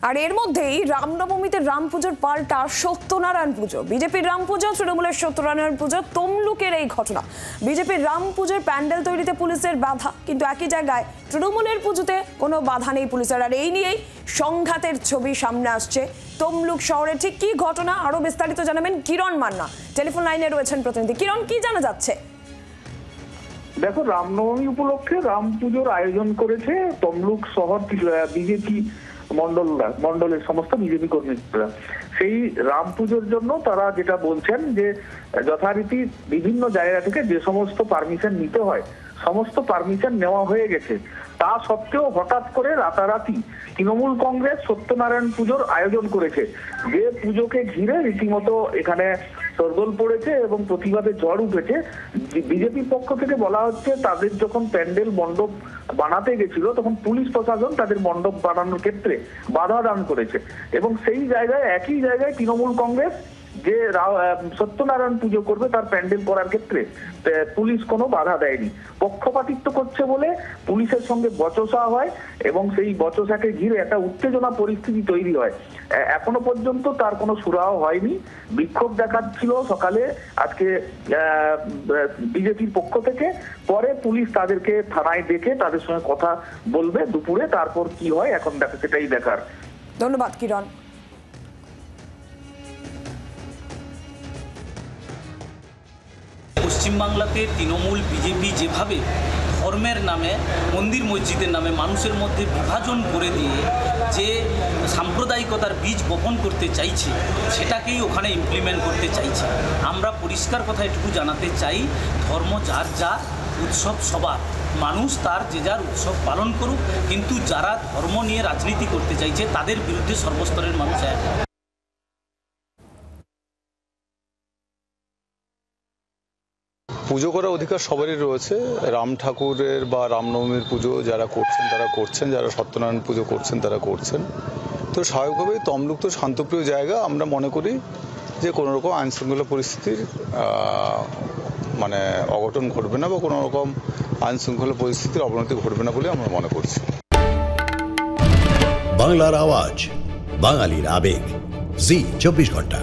আর এর মধ্যেই রামনবমীতে রাম পুজোর পাল্টা সত্যনারায়ণ পুজো। বিজেপির রাম পুজো, তৃণমূলের সত্যনারায়ণ পুজো, তমলুকের এই ঘটনা। বিজেপির রাম পুজোর প্যান্ডেল তৈরিতে পুলিশের বাধা, কিন্তু একই জায়গায় তৃণমূলের পুজোতে কোনো বাধা নেই পুলিশের। আর এই নিয়েই সংঘাতের ছবি সামনে আসছে তমলুক শহরে। ঠিক কি ঘটনা আরো বিস্তারিত জানাবেন কিরণ মান্না, টেলিফোন লাইনে রয়েছেন প্রতিনিধি। কিরণ, কি জানা যাচ্ছে? দেখো, রামনবমী উপলক্ষে রাম পুজোর আয়োজন করেছে তমলুক শহর বিজেপি মন্ডলের সমস্ত বিজেপি কর্মীরা। সেই রাম পুজোর জন্য তারা যেটা বলছেন যে যথারীতি বিভিন্ন জায়গা থেকে যে সমস্ত পারমিশন নিতে হয় সমস্ত পারমিশন নেওয়া হয়ে গেছে। তা সত্ত্বেও হঠাৎ করে রাতারাতি তৃণমূল কংগ্রেস সত্যনারায়ণ পুজোর আয়োজন করেছে, যে পুজোকে ঘিরে রীতিমতো এখানে শোরগোল পড়েছে এবং প্রতিবাদে ঝড় উঠেছে। বিজেপির পক্ষ থেকে বলা হচ্ছে তাদের যখন প্যান্ডেল মণ্ডপ বানাতে গেছিল তখন পুলিশ প্রশাসন তাদের মণ্ডপ বানানোর ক্ষেত্রে বাধা দান করেছে, এবং সেই জায়গায় একই জায়গায় তৃণমূল কংগ্রেস যে সত্যনারায়ণ পুজো করবে তার প্যান্ডেল করার ক্ষেত্রে পুলিশ কোনো বাধা দেয়নি। পক্ষপাতিত্ব করছে বলে পুলিশের সঙ্গে বচসা হয় এবং সেই বচসাকে ঘিরে একটা উত্তেজনা পরিস্থিতি তৈরি হয়। এখনো পর্যন্ত তার কোনো সুরাহা হয়নি। বিক্ষোভ দেখাচ্ছিল সকালে আজকে বিজেপির পক্ষ থেকে, পরে পুলিশ তাদেরকে থানায় ডেকে তাদের সঙ্গে কথা বলবে দুপুরে। তারপর কি হয় এখন সেটাই দেখার। ধন্যবাদ কিরণ। পশ্চিমবাংলাতে তৃণমূল বিজেপি যেভাবে ধর্মের নামে, মন্দির মসজিদের নামে মানুষের মধ্যে বিভাজন করে দিয়ে যে সাম্প্রদায়িকতার বীজ বপন করতে চাইছে সেটাকেই ওখানে ইমপ্লিমেন্ট করতে চাইছে। আমরা পরিষ্কার কথা এটুকু জানাতে চাই, ধর্ম যার যার, উৎসব সবার, মানুষ তার যে যার উৎসব পালন করুক, কিন্তু যারা ধর্ম নিয়ে রাজনীতি করতে চাইছে তাদের বিরুদ্ধে সর্বস্তরের মানুষ এক। পুজো করার অধিকার সবারই রয়েছে। রাম ঠাকুরের বা রামনবমীর পুজো যারা করছেন তারা করছেন, যারা সত্যনারায়ণ পুজো করছেন তারা করছেন। তো স্বাভাবিকভাবেই তমলুক তো শান্তপ্রিয় জায়গা। আমরা মনে করি যে কোনো রকম আইনশৃঙ্খলা পরিস্থিতির অঘটন ঘটবে না বা কোনো রকম আইনশৃঙ্খলা পরিস্থিতির অবনতি ঘটবে না বলে আমরা মনে করছি। বাংলার আওয়াজ, বাঙালির আবেগ, জি 24 ঘন্টা।